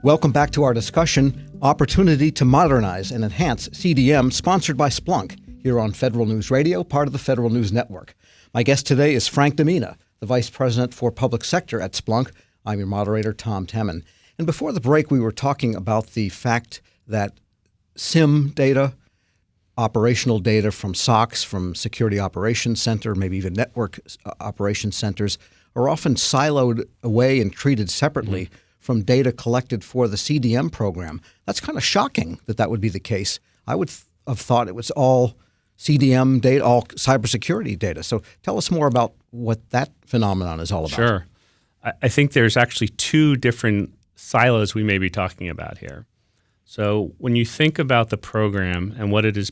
Welcome back to our discussion, Opportunity to Modernize and Enhance CDM, sponsored by Splunk, here on Federal News Radio, part of the Federal News Network. My guest today is Frank Demina, the Vice President for Public Sector at Splunk. I'm your moderator, Tom Temin. And before the break, we were talking about the fact that SIM data, operational data from SOCs, from Security Operations Center, maybe even network operations centers, are often siloed away and treated separately from data collected for the CDM program. That's kind of shocking that that would be the case. I would have thought it was all CDM data, all cybersecurity data. So tell us more about what that phenomenon is all about. Sure. I think there's actually two different silos we may be talking about here. So when you think about the program and what it is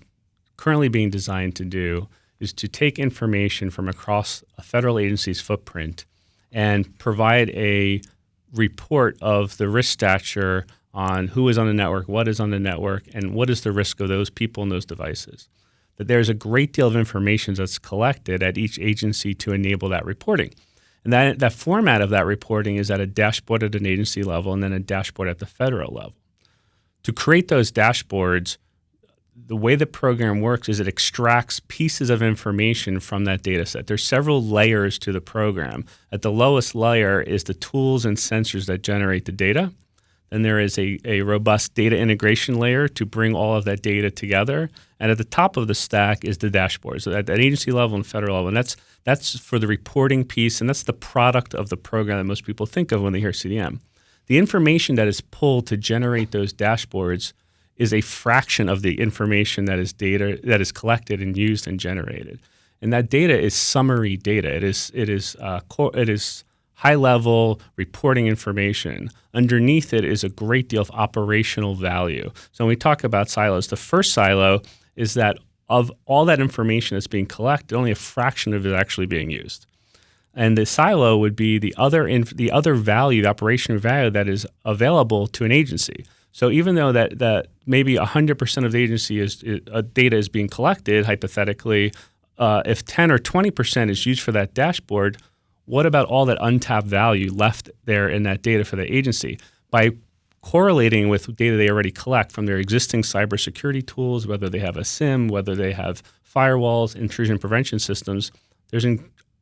currently being designed to do is to take information from across a federal agency's footprint and provide a report of the risk stature on who is on the network, what is on the network, and what is the risk of those people and those devices. That there's a great deal of information that's collected at each agency to enable that reporting. And that format of that reporting is at a dashboard at an agency level and then a dashboard at the federal level. To create those dashboards, the way the program works is it extracts pieces of information from that data set. There's several layers to the program. At the lowest layer is the tools and sensors that generate the data. Then there is a robust data integration layer to bring all of that data together. And at the top of the stack is the dashboard. So at that agency level and federal level. And that's for the reporting piece, and that's the product of the program that most people think of when they hear CDM. The information that is pulled to generate those dashboards is a fraction of the information that is data that is collected and used and generated, and that data is summary data. It is high-level reporting information. Underneath it is a great deal of operational value. So when we talk about silos, the first silo is that of all that information that's being collected, only a fraction of it is actually being used. And the silo would be the other value, the operational value that is available to an agency. So even though that maybe 100% of the agency data is being collected, hypothetically, if 10 or 20% is used for that dashboard, what about all that untapped value left there in that data for the agency? By correlating with data they already collect from their existing cybersecurity tools, whether they have a SIM, whether they have firewalls, intrusion prevention systems, there's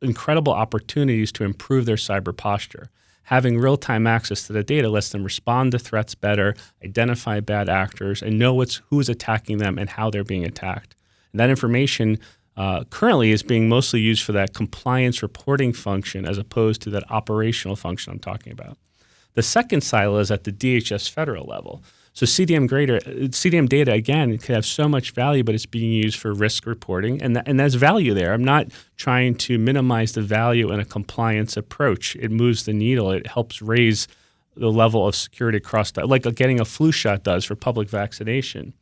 incredible opportunities to improve their cyber posture. Having real-time access to the data lets them respond to threats better, identify bad actors, and know who's attacking them and how they're being attacked. And that information currently is being mostly used for that compliance reporting function as opposed to that operational function I'm talking about. The second silo is at the DHS federal level. So CDM data, again, could have so much value, but it's being used for risk reporting, and there's value there. I'm not trying to minimize the value in a compliance approach. It moves the needle. It helps raise the level of security across that, like getting a flu shot does for public vaccination.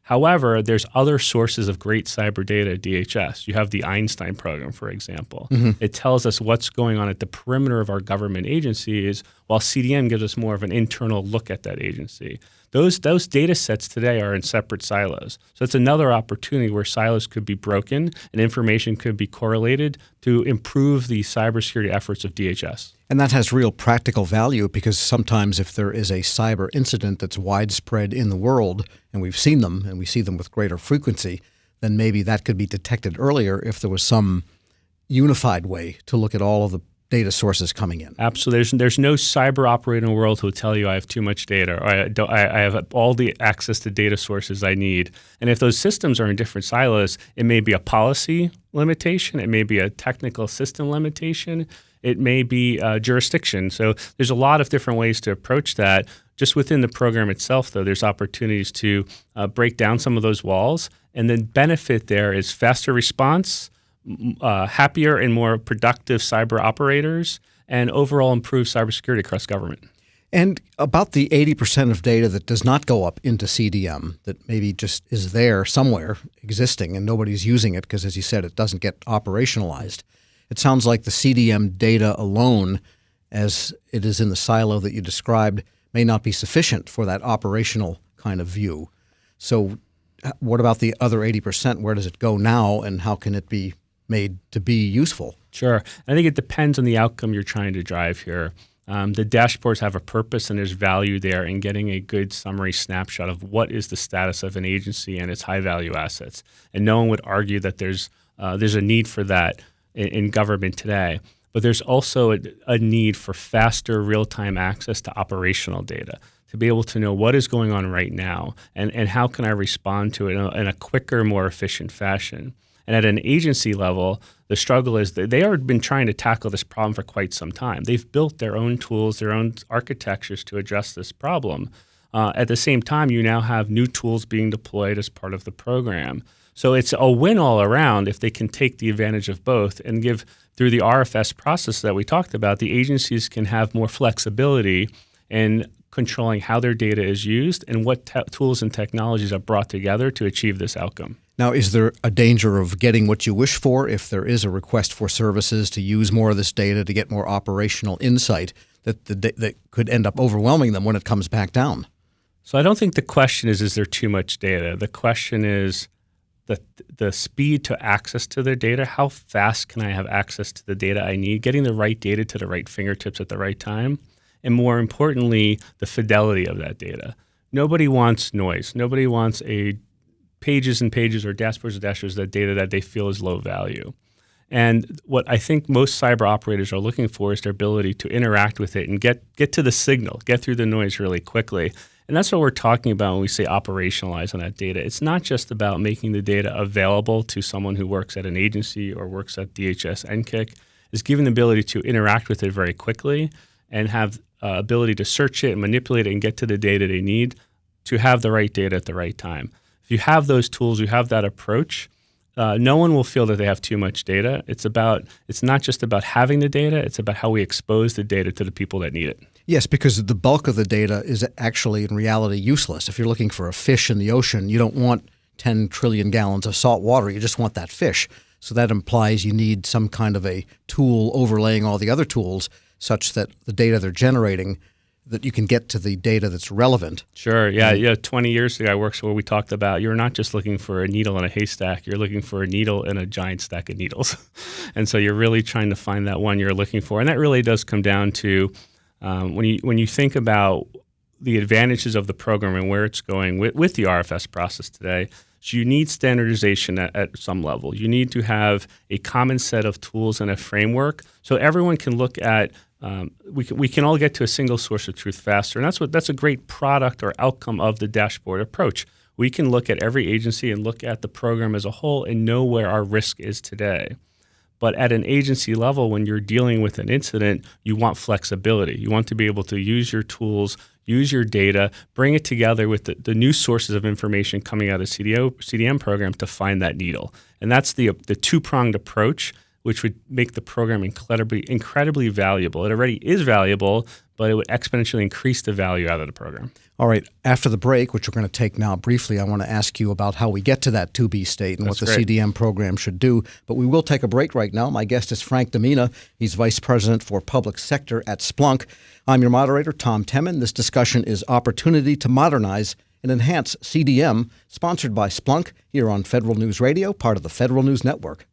However, there's other sources of great cyber data at DHS. You have the Einstein program, for example. It tells us what's going on at the perimeter of our government agencies, while CDM gives us more of an internal look at that agency. Those data sets today are in separate silos. So it's another opportunity where silos could be broken and information could be correlated to improve the cybersecurity efforts of DHS. And that has real practical value because sometimes if there is a cyber incident that's widespread in the world, and we've seen them and we see them with greater frequency, then maybe that could be detected earlier if there was some unified way to look at all of the data sources coming in. Absolutely. There's no cyber operator in the world who will tell you I have too much data or I have all the access to data sources I need. And if those systems are in different silos, it may be a policy limitation, it may be a technical system limitation, it may be jurisdiction. So there's a lot of different ways to approach that. Just within the program itself, though, there's opportunities to break down some of those walls, and then benefit there is faster response, happier and more productive cyber operators, and overall improved cybersecurity across government. And about the 80% of data that does not go up into CDM, that maybe just is there somewhere existing and nobody's using it because, as you said, it doesn't get operationalized. It sounds like the CDM data alone, as it is in the silo that you described, may not be sufficient for that operational kind of view. So what about the other 80%? Where does it go now, and how can it be made to be useful? Sure. I think it depends on the outcome you're trying to drive here. The dashboards have a purpose, and there's value there in getting a good summary snapshot of what is the status of an agency and its high-value assets. And no one would argue that there's a need for that in government today. But there's also a need for faster real-time access to operational data, to be able to know what is going on right now and how can I respond to it in a quicker, more efficient fashion. And at an agency level, the struggle is that they have been trying to tackle this problem for quite some time. They've built their own tools, their own architectures to address this problem. At the same time, you now have new tools being deployed as part of the program. So it's a win all around if they can take the advantage of both and give, through the RFS process that we talked about, the agencies can have more flexibility in controlling how their data is used and what tools and technologies are brought together to achieve this outcome. Now, is there a danger of getting what you wish for if there is a request for services to use more of this data to get more operational insight that could end up overwhelming them when it comes back down? So I don't think the question is there too much data? The question is the speed to access to their data. How fast can I have access to the data I need? Getting the right data to the right fingertips at the right time. And more importantly, the fidelity of that data. Nobody wants noise. Nobody wants pages and pages or dashboards of data that they feel is low value. And what I think most cyber operators are looking for is their ability to interact with it and get to the signal, get through the noise really quickly. And that's what we're talking about when we say operationalize on that data. It's not just about making the data available to someone who works at an agency or works at DHS NCIC. It's giving the ability to interact with it very quickly and have ability to search it and manipulate it and get to the data they need to have the right data at the right time. If you have those tools, you have that approach, no one will feel that they have too much data. It's not just about having the data, it's about how we expose the data to the people that need it. Yes, because the bulk of the data is actually in reality useless. If you're looking for a fish in the ocean, you don't want 10 trillion gallons of salt water. You just want that fish. So that implies you need some kind of a tool overlaying all the other tools such that the data they're generating, that you can get to the data that's relevant. Sure. Yeah. 20 years ago, I worked where we talked about you're not just looking for a needle in a haystack. You're looking for a needle in a giant stack of needles. And so you're really trying to find that one you're looking for. And that really does come down to when you think about the advantages of the program and where it's going with the RFS process today, so you need standardization at some level. You need to have a common set of tools and a framework so everyone can look at we can all get to a single source of truth faster. And that's a great product or outcome of the dashboard approach. We can look at every agency and look at the program as a whole and know where our risk is today. But at an agency level, when you're dealing with an incident, you want flexibility. You want to be able to use your tools, use your data, bring it together with the new sources of information coming out of CDM program to find that needle. And that's the two-pronged approach, which would make the program incredibly valuable. It already is valuable, but it would exponentially increase the value out of the program. All right. After the break, which we're going to take now briefly, I want to ask you about how we get to that 2B state and what the CDM program should do. But we will take a break right now. My guest is Frank Demina. He's Vice President for Public Sector at Splunk. I'm your moderator, Tom Temin. This discussion is Opportunity to Modernize and Enhance CDM, sponsored by Splunk here on Federal News Radio, part of the Federal News Network.